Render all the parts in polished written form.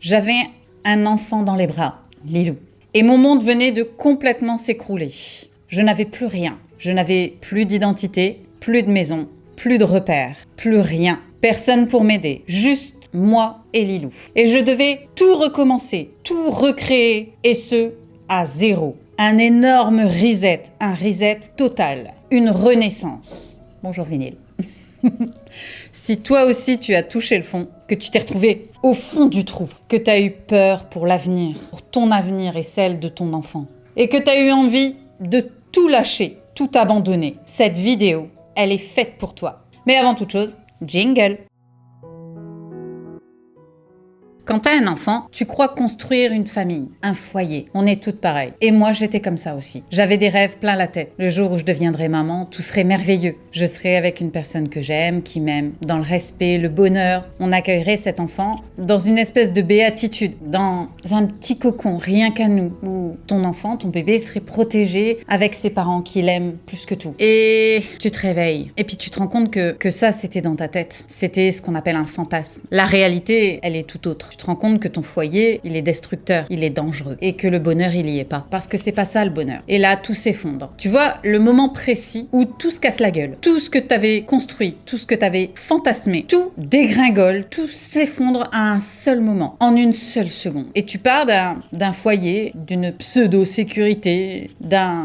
J'avais un enfant dans les bras, Lilou. Et mon monde venait de complètement s'écrouler. Je n'avais plus rien. Je n'avais plus d'identité, plus de maison, plus de repères, plus rien. Personne pour m'aider, juste moi et Lilou. Et je devais tout recommencer, tout recréer, et ce, à zéro. Un énorme reset, un reset total, une renaissance. Bonjour vinyle. Si toi aussi tu as touché le fond, que tu t'es retrouvé au fond du trou, que tu as eu peur pour l'avenir, pour ton avenir et celle de ton enfant, et que tu as eu envie de tout lâcher, tout abandonner, cette vidéo, elle est faite pour toi. Mais avant toute chose, jingle! Quand t'as un enfant, tu crois construire une famille, un foyer. On est toutes pareilles. Et moi, j'étais comme ça aussi. J'avais des rêves plein la tête. Le jour où je deviendrai maman, tout serait merveilleux. Je serais avec une personne que j'aime, qui m'aime, dans le respect, le bonheur. On accueillerait cet enfant dans une espèce de béatitude, dans un petit cocon, rien qu'à nous, où ton enfant, ton bébé serait protégé avec ses parents qui l'aiment plus que tout. Et tu te réveilles. Et puis tu te rends compte que ça, c'était dans ta tête. C'était ce qu'on appelle un fantasme. La réalité, elle est tout autre. Tu te rends compte que ton foyer, il est destructeur, il est dangereux et que le bonheur, il y est pas. Parce que c'est pas ça le bonheur. Et là, tout s'effondre. Tu vois, le moment précis où tout se casse la gueule, tout ce que t'avais construit, tout ce que t'avais fantasmé, tout dégringole, tout s'effondre à un seul moment, en une seule seconde. Et tu pars d'un foyer, d'une pseudo-sécurité,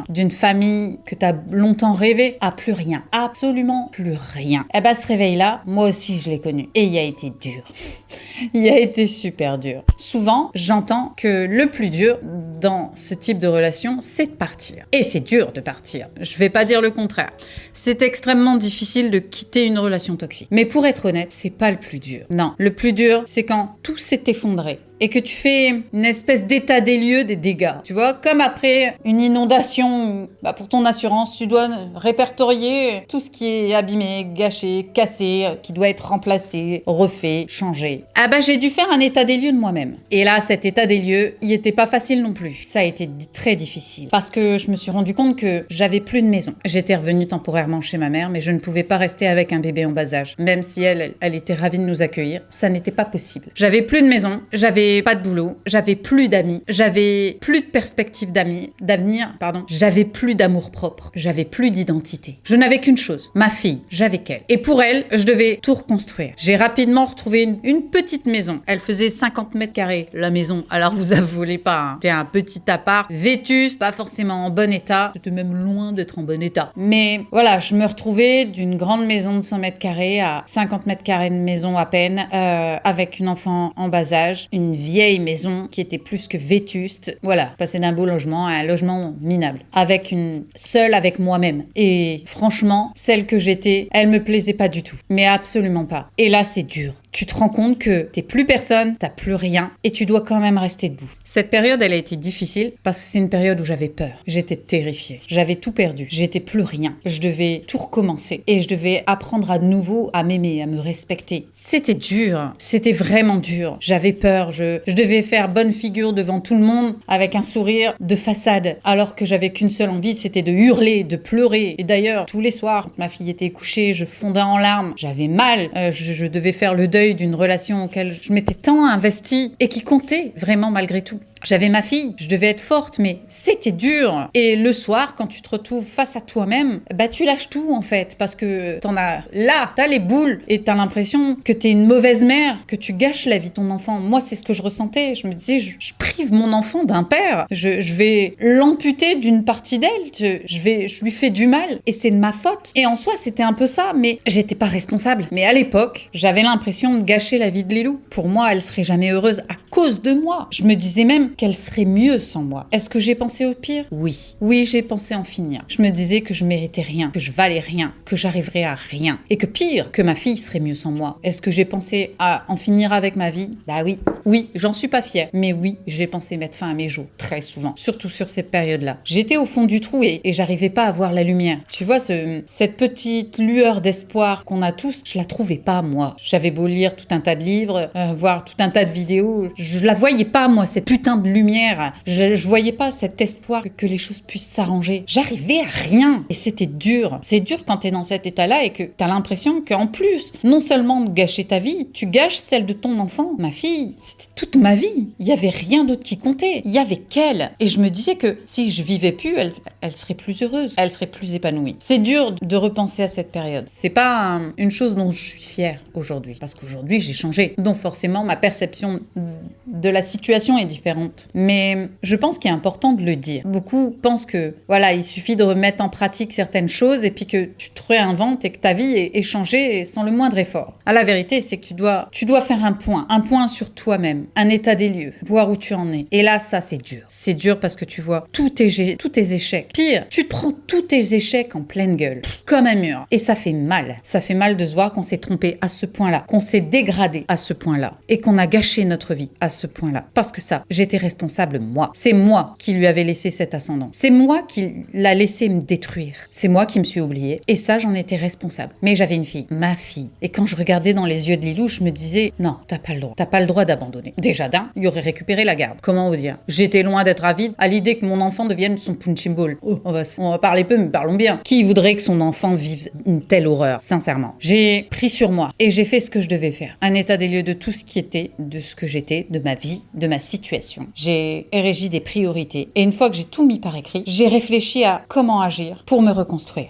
d'une famille que t'as longtemps rêvé, à plus rien. Absolument plus rien. Et bah, ce réveil-là, moi aussi, je l'ai connu. Et il a été dur. Il a été super dur. Souvent, j'entends que le plus dur dans ce type de relation, c'est de partir. Et c'est dur de partir. Je vais pas dire le contraire. C'est extrêmement difficile de quitter une relation toxique. Mais pour être honnête, c'est pas le plus dur. Non, le plus dur, c'est quand tout s'est effondré et que tu fais une espèce d'état des lieux des dégâts. Tu vois, comme après une inondation, pour ton assurance, tu dois répertorier tout ce qui est abîmé, gâché, cassé, qui doit être remplacé, refait, changé. Ah bah j'ai dû faire un état des lieux de moi-même. Et là, cet état des lieux, il était pas facile non plus. Ça a été très difficile. Parce que je me suis rendu compte que j'avais plus de maison. J'étais revenue temporairement chez ma mère, mais je ne pouvais pas rester avec un bébé en bas âge. Même si elle était ravie de nous accueillir, ça n'était pas possible. J'avais plus de maison, j'avais pas de boulot, j'avais plus d'amis, j'avais plus de perspectives d'avenir, j'avais plus d'amour propre, j'avais plus d'identité. Je n'avais qu'une chose, ma fille, j'avais qu'elle. Et pour elle, je devais tout reconstruire. J'ai rapidement retrouvé une petite maison. Elle faisait 50 mètres carrés, la maison. Alors vous avouez pas, hein. C'était un petit appart, vétuste, pas forcément en bon état. C'était même loin d'être en bon état. Mais voilà, je me retrouvais d'une grande maison de 100 mètres carrés à 50 mètres carrés de maison à peine, avec une enfant en bas âge, une vieille maison qui était plus que vétuste. Voilà, passer d'un beau logement à un logement minable. Seule avec moi-même. Et franchement, celle que j'étais, elle me plaisait pas du tout. Mais absolument pas. Et là, c'est dur. Tu te rends compte que t'es plus personne, t'as plus rien, et tu dois quand même rester debout. Cette période, elle a été difficile parce que c'est une période où j'avais peur. J'étais terrifiée. J'avais tout perdu. J'étais plus rien. Je devais tout recommencer. Et je devais apprendre à nouveau à m'aimer, à me respecter. C'était dur. C'était vraiment dur. J'avais peur. Je devais faire bonne figure devant tout le monde avec un sourire de façade, alors que j'avais qu'une seule envie, c'était de hurler, de pleurer. Et d'ailleurs, tous les soirs, quand ma fille était couchée, je fondais en larmes. J'avais mal. Je devais faire le deuil d'une relation auquel je m'étais tant investie et qui comptait vraiment malgré tout. J'avais ma fille, je devais être forte, mais c'était dur. Et le soir, quand tu te retrouves face à toi-même, tu lâches tout en fait, parce que t'as les boules et t'as l'impression que t'es une mauvaise mère, que tu gâches la vie de ton enfant. Moi, c'est ce que je ressentais. Je me disais, je prive mon enfant d'un père. Je vais l'amputer d'une partie d'elle. Je lui fais du mal et c'est de ma faute. Et en soi, c'était un peu ça, mais j'étais pas responsable. Mais à l'époque, j'avais l'impression de gâcher la vie de Lilou. Pour moi, elle serait jamais heureuse à cause de moi. Je me disais même qu'elle serait mieux sans moi. Est-ce que j'ai pensé au pire? Oui. Oui, j'ai pensé en finir. Je me disais que je méritais rien, que je valais rien, que j'arriverais à rien. Et que pire, que ma fille serait mieux sans moi. Est-ce que j'ai pensé à en finir avec ma vie? Bah oui. Oui, j'en suis pas fière. Mais oui, j'ai pensé mettre fin à mes jours. Très souvent. Surtout sur cette période-là. J'étais au fond du trou et j'arrivais pas à voir la lumière. Tu vois, cette petite lueur d'espoir qu'on a tous, je la trouvais pas, moi. J'avais beau lire tout un tas de livres, voir tout un tas de vidéos. Je la voyais pas, moi, cette putain de lumière. Je voyais pas cet espoir que les choses puissent s'arranger. J'arrivais à rien. Et c'était dur. C'est dur quand t'es dans cet état-là et que t'as l'impression qu'en plus, non seulement de gâcher ta vie, tu gâches celle de ton enfant. Ma fille, c'était toute ma vie. Il y avait rien d'autre qui comptait. Il y avait qu'elle. Et je me disais que si je vivais plus, elle serait plus heureuse. Elle serait plus épanouie. C'est dur de repenser à cette période. C'est pas une chose dont je suis fière aujourd'hui. Parce qu'aujourd'hui, j'ai changé. Donc forcément, ma perception de la situation est différente. Mais je pense qu'il est important de le dire. Beaucoup pensent que, voilà, il suffit de remettre en pratique certaines choses et puis que tu te réinventes et que ta vie est changée sans le moindre effort. Ah, la vérité, c'est que tu dois faire un point sur toi-même, un état des lieux, voir où tu en es. Et là, ça, c'est dur. C'est dur parce que tu vois tous tes échecs. Pire, tu te prends tous tes échecs en pleine gueule, comme un mur. Et ça fait mal. Ça fait mal de se voir qu'on s'est trompé à ce point-là, qu'on s'est dégradé à ce point-là et qu'on a gâché notre vie à ce point-là. Parce que ça, j'étais responsable, moi. C'est moi qui lui avais laissé cet ascendant. C'est moi qui l'a laissé me détruire. C'est moi qui me suis oubliée. Et ça, j'en étais responsable. Mais j'avais une fille, ma fille. Et quand je regardais dans les yeux de Lilou, je me disais, non, t'as pas le droit. T'as pas le droit d'abandonner. Déjà d'un, il aurait récupéré la garde. Comment vous dire? J'étais loin d'être avide à l'idée que mon enfant devienne son punching ball. Oh, on va parler peu, mais parlons bien. Qui voudrait que son enfant vive une telle horreur, sincèrement? J'ai pris sur moi et j'ai fait ce que je devais faire. Un état des lieux de tout ce qui était, de ce que j'étais, de ma vie, de ma situation. J'ai érigé des priorités. Et une fois que j'ai tout mis par écrit, j'ai réfléchi à comment agir pour me reconstruire.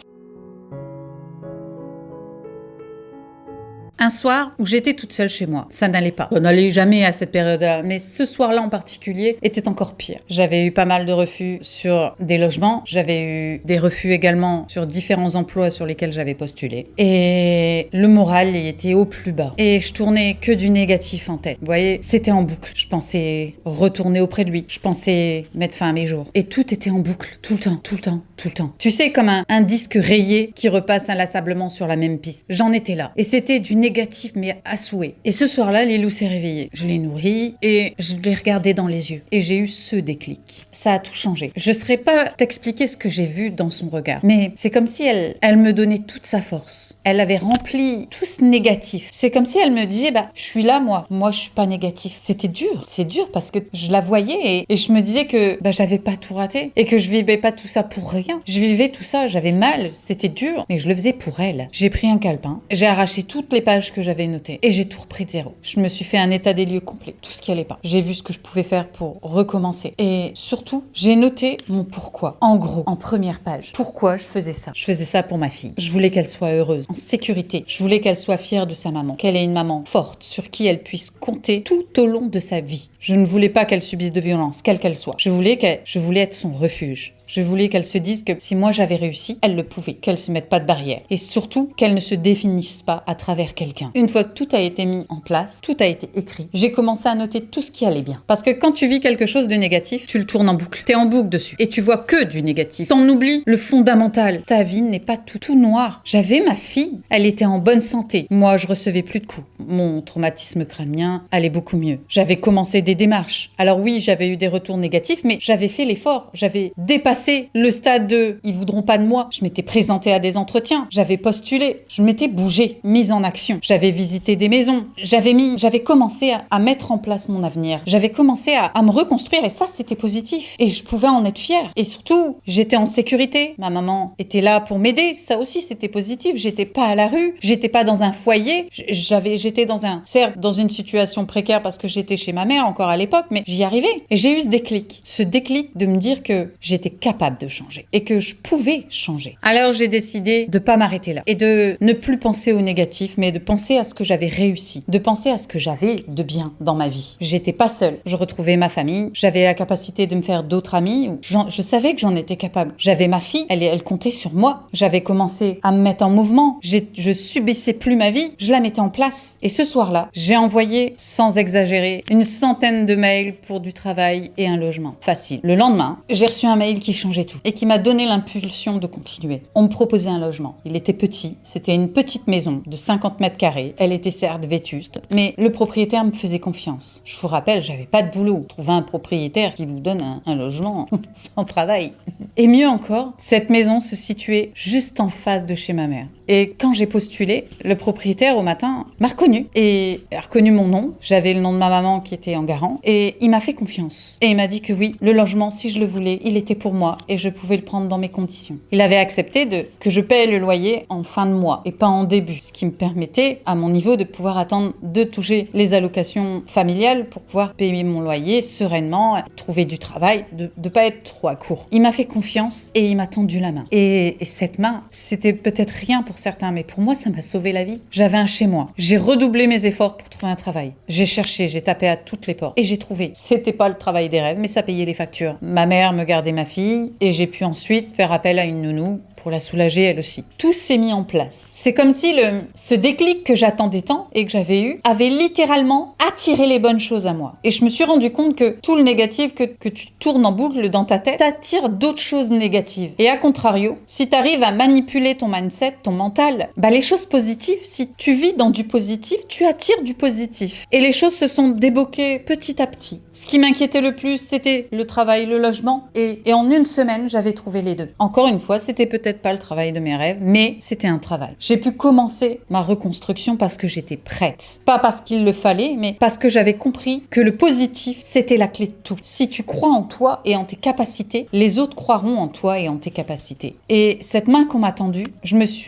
Un soir où j'étais toute seule chez moi. Ça n'allait pas. Ça n'allait jamais à cette période-là. Mais ce soir-là en particulier était encore pire. J'avais eu pas mal de refus sur des logements. J'avais eu des refus également sur différents emplois sur lesquels j'avais postulé. Et le moral y était au plus bas. Et je tournais que du négatif en tête. Vous voyez, c'était en boucle. Je pensais retourner auprès de lui. Je pensais mettre fin à mes jours. Et tout était en boucle. Tout le temps, tout le temps, tout le temps. Tu sais, comme un disque rayé qui repasse inlassablement sur la même piste. J'en étais là. Et c'était du négatif mais à souhait. Et ce soir-là, Lilou s'est réveillée. Je l'ai nourrie et je l'ai regardée dans les yeux. Et j'ai eu ce déclic. Ça a tout changé. Je ne saurais pas t'expliquer ce que j'ai vu dans son regard. Mais c'est comme si elle me donnait toute sa force. Elle avait rempli tout ce négatif. C'est comme si elle me disait, je suis là, moi. Moi, je suis pas négatif. C'était dur. C'est dur parce que je la voyais et je me disais que j'avais pas tout raté et que je vivais pas tout ça pour rien. Je vivais tout ça. J'avais mal. C'était dur. Mais je le faisais pour elle. J'ai pris un calepin. J'ai arraché toutes les pages que j'avais notées et j'ai tout repris de zéro. Je me suis fait un état des lieux complet. Tout ce qui allait pas. J'ai vu ce que je pouvais faire pour recommencer. Et surtout, j'ai noté mon pourquoi. En gros, en première page. Pourquoi je faisais ça? Je faisais ça pour ma fille. Je voulais qu'elle soit heureuse, en sécurité. Je voulais qu'elle soit fière de sa maman. Qu'elle ait une maman forte sur qui elle puisse compter tout au long de sa vie. Je ne voulais pas qu'elle subisse de violence, quelle qu'elle soit. Je voulais être son refuge. Je voulais qu'elle se dise que si moi j'avais réussi, elle le pouvait, qu'elle se mette pas de barrière. Et surtout, qu'elle ne se définisse pas à travers quelqu'un. Une fois que tout a été mis en place, tout a été écrit, j'ai commencé à noter tout ce qui allait bien. Parce que quand tu vis quelque chose de négatif, tu le tournes en boucle. T'es en boucle dessus. Et tu vois que du négatif. T'en oublies le fondamental. Ta vie n'est pas tout noir. J'avais ma fille. Elle était en bonne santé. Moi, je recevais plus de coups. Mon traumatisme crânien allait beaucoup mieux. J'avais commencé des démarches. Alors oui, j'avais eu des retours négatifs, mais j'avais fait l'effort. J'avais dépassé le stade de « ils voudront pas de moi ». Je m'étais présentée à des entretiens, j'avais postulé, je m'étais bougée, mise en action. J'avais visité des maisons, j'avais commencé à mettre en place mon avenir. J'avais commencé à me reconstruire et ça, c'était positif. Et je pouvais en être fière. Et surtout, j'étais en sécurité. Ma maman était là pour m'aider. Ça aussi, c'était positif. J'étais pas à la rue, j'étais pas dans un foyer. J'étais certes, dans une situation précaire parce que j'étais chez ma mère encore à l'époque, mais j'y arrivais. Et j'ai eu ce déclic de me dire que j'étais capable de changer et que je pouvais changer. Alors j'ai décidé de pas m'arrêter là et de ne plus penser au négatif, mais de penser à ce que j'avais réussi, de penser à ce que j'avais de bien dans ma vie. J'étais pas seule. Je retrouvais ma famille. J'avais la capacité de me faire d'autres amis. Je savais que j'en étais capable. J'avais ma fille. Elle comptait sur moi. J'avais commencé à me mettre en mouvement. Je subissais plus ma vie. Je la mettais en place. Et ce soir-là, j'ai envoyé, sans exagérer, 100 de mails pour du travail et un logement. Facile. Le lendemain, j'ai reçu un mail qui changeait tout et qui m'a donné l'impulsion de continuer. On me proposait un logement. Il était petit. C'était une petite maison de 50 mètres carrés. Elle était certes vétuste, mais le propriétaire me faisait confiance. Je vous rappelle, j'avais pas de boulot. Trouver un propriétaire qui vous donne un logement sans travail. Et mieux encore, cette maison se situait juste en face de chez ma mère. Et quand j'ai postulé, le propriétaire au matin m'a reconnue et a reconnu mon nom. J'avais le nom de ma maman qui était en garant et il m'a fait confiance. Et il m'a dit que oui, le logement, si je le voulais, il était pour moi et je pouvais le prendre dans mes conditions. Il avait accepté que je paye le loyer en fin de mois et pas en début, ce qui me permettait, à mon niveau, de pouvoir attendre de toucher les allocations familiales pour pouvoir payer mon loyer sereinement, trouver du travail, de pas être trop à court. Il m'a fait confiance et il m'a tendu la main. Et cette main, c'était peut-être rien pour certains, mais pour moi, ça m'a sauvé la vie. J'avais un chez moi. J'ai redoublé mes efforts pour trouver un travail. J'ai cherché, j'ai tapé à toutes les portes et j'ai trouvé. C'était pas le travail des rêves, mais ça payait les factures. Ma mère me gardait ma fille et j'ai pu ensuite faire appel à une nounou pour la soulager elle aussi. Tout s'est mis en place. C'est comme si ce déclic que j'attendais tant et que j'avais eu avait littéralement attiré les bonnes choses à moi. Et je me suis rendu compte que tout le négatif que tu tournes en boucle dans ta tête t'attire d'autres choses négatives. Et à contrario, si tu arrives à manipuler ton mindset, ton mental, les choses positives, si tu vis dans du positif, tu attires du positif. Et les choses se sont débloquées petit à petit. Ce qui m'inquiétait le plus, c'était le travail, le logement. Et en une semaine, j'avais trouvé les deux. Encore une fois, c'était peut-être pas le travail de mes rêves, mais c'était un travail. J'ai pu commencer ma reconstruction parce que j'étais prête. Pas parce qu'il le fallait, mais parce que j'avais compris que le positif, c'était la clé de tout. Si tu crois en toi et en tes capacités, les autres croiront en toi et en tes capacités. Et cette main qu'on m'a tendue,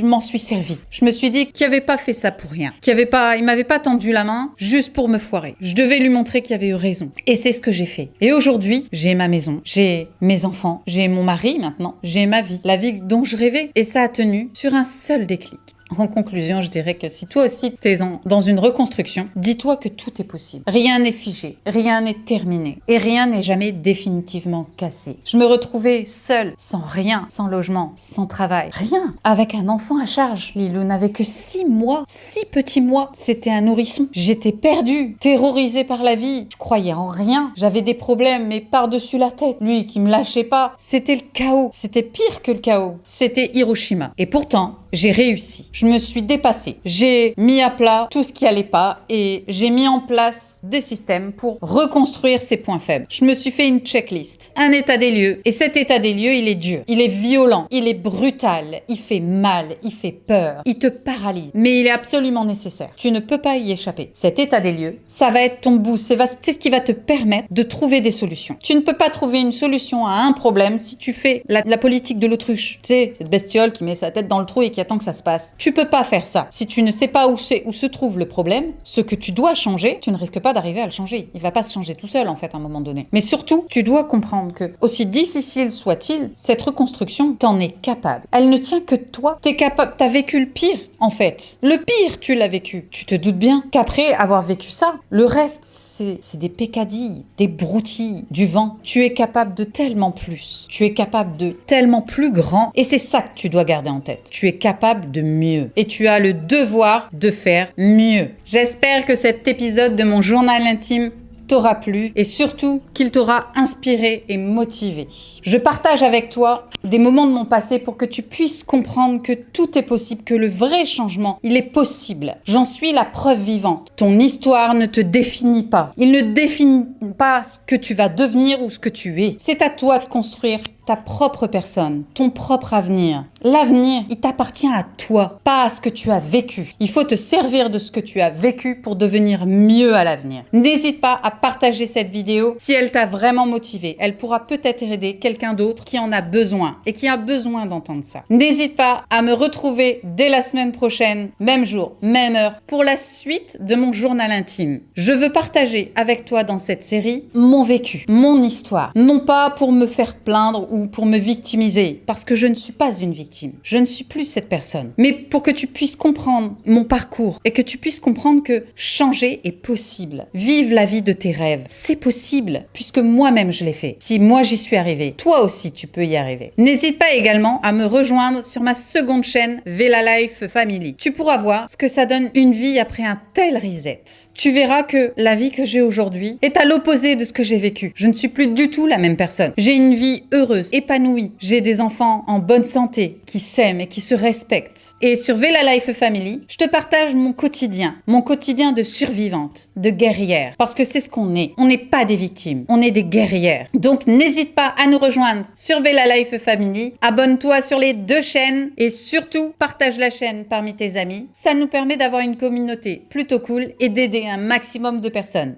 m'en suis servie. Je me suis dit qu'il n'avait pas fait ça pour rien. Il m'avait pas tendu la main juste pour me foirer. Je devais lui montrer qu'il avait eu raison. Et c'est ce que j'ai fait. Et aujourd'hui, j'ai ma maison, j'ai mes enfants, j'ai mon mari maintenant, j'ai ma vie, la vie dont je rêvais. Et ça a tenu sur un seul déclic. En conclusion, je dirais que si toi aussi tu es dans une reconstruction, dis-toi que tout est possible. Rien n'est figé, rien n'est terminé et rien n'est jamais définitivement cassé. Je me retrouvais seule, sans rien, sans logement, sans travail, rien, avec un enfant à charge. Lilou n'avait que 6 mois, 6 petits mois. C'était un nourrisson. J'étais perdue, terrorisée par la vie. Je croyais en rien. J'avais des problèmes, mais par-dessus la tête. Lui qui me lâchait pas, c'était le chaos. C'était pire que le chaos. C'était Hiroshima. Et pourtant, j'ai réussi. Je me suis dépassée. J'ai mis à plat tout ce qui allait pas et j'ai mis en place des systèmes pour reconstruire ses points faibles. Je me suis fait une checklist, un état des lieux. Et cet état des lieux, il est dur, il est violent, il est brutal, il fait mal, il fait peur, il te paralyse. Mais il est absolument nécessaire. Tu ne peux pas y échapper. Cet état des lieux, ça va être ton boost. C'est ce qui va te permettre de trouver des solutions. Tu ne peux pas trouver une solution à un problème si tu fais la politique de l'autruche. Tu sais, cette bestiole qui met sa tête dans le trou et qui attend que ça se passe. Tu peux pas faire ça. Si tu ne sais pas où se trouve le problème, ce que tu dois changer, tu ne risques pas d'arriver à le changer. Il va pas se changer tout seul, en fait, à un moment donné. Mais surtout, tu dois comprendre que, aussi difficile soit-il, cette reconstruction, t'en es capable. Elle ne tient que de toi. T'es capable, t'as vécu le pire, en fait. Le pire, tu l'as vécu. Tu te doutes bien qu'après avoir vécu ça, le reste, c'est des pécadilles, des broutilles, du vent. Tu es capable de tellement plus. Tu es capable de tellement plus grand. Et c'est ça que tu dois garder en tête. Tu es capable de mieux. Et tu as le devoir de faire mieux. J'espère que cet épisode de mon journal intime t'aura plu et surtout qu'il t'aura inspiré et motivé. Je partage avec toi des moments de mon passé pour que tu puisses comprendre que tout est possible, que le vrai changement, il est possible. J'en suis la preuve vivante. Ton histoire ne te définit pas. Il ne définit pas ce que tu vas devenir ou ce que tu es. C'est à toi de construire ta propre personne, ton propre avenir. L'avenir, il t'appartient à toi, pas à ce que tu as vécu. Il faut te servir de ce que tu as vécu pour devenir mieux à l'avenir. N'hésite pas à partager cette vidéo si elle t'a vraiment motivé. Elle pourra peut-être aider quelqu'un d'autre qui en a besoin et qui a besoin d'entendre ça. N'hésite pas à me retrouver dès la semaine prochaine, même jour, même heure, pour la suite de mon journal intime. Je veux partager avec toi dans cette série mon vécu, mon histoire. Non pas pour me faire plaindre ou pour me victimiser, parce que je ne suis pas une victime. Je ne suis plus cette personne. Mais pour que tu puisses comprendre mon parcours et que tu puisses comprendre que changer est possible. Vive la vie de tes rêves. C'est possible, puisque moi-même je l'ai fait. Si moi j'y suis arrivée, toi aussi tu peux y arriver. N'hésite pas également à me rejoindre sur ma seconde chaîne Vela Life Family. Tu pourras voir ce que ça donne une vie après un tel reset. Tu verras que la vie que j'ai aujourd'hui est à l'opposé de ce que j'ai vécu. Je ne suis plus du tout la même personne. J'ai une vie heureuse, heureuse, épanouie. J'ai des enfants en bonne santé, qui s'aiment et qui se respectent. Et sur Vela Life Family, je te partage mon quotidien de survivante, de guerrière. Parce que c'est ce qu'on est. On n'est pas des victimes, on est des guerrières. Donc n'hésite pas à nous rejoindre sur Vela Life Family. Abonne-toi sur les 2 chaînes et surtout partage la chaîne parmi tes amis. Ça nous permet d'avoir une communauté plutôt cool et d'aider un maximum de personnes.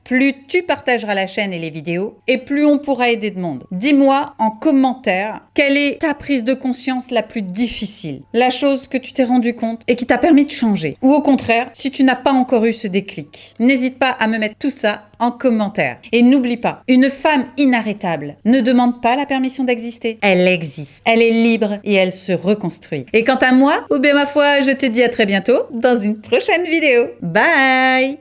Plus tu partageras la chaîne et les vidéos, et plus on pourra aider de monde. Dis-moi en commentaire quelle est ta prise de conscience la plus difficile, la chose que tu t'es rendu compte et qui t'a permis de changer. Ou au contraire, si tu n'as pas encore eu ce déclic. N'hésite pas à me mettre tout ça en commentaire. Et n'oublie pas, une femme inarrêtable ne demande pas la permission d'exister. Elle existe. Elle est libre et elle se reconstruit. Et quant à moi, ou bien ma foi, je te dis à très bientôt dans une prochaine vidéo. Bye!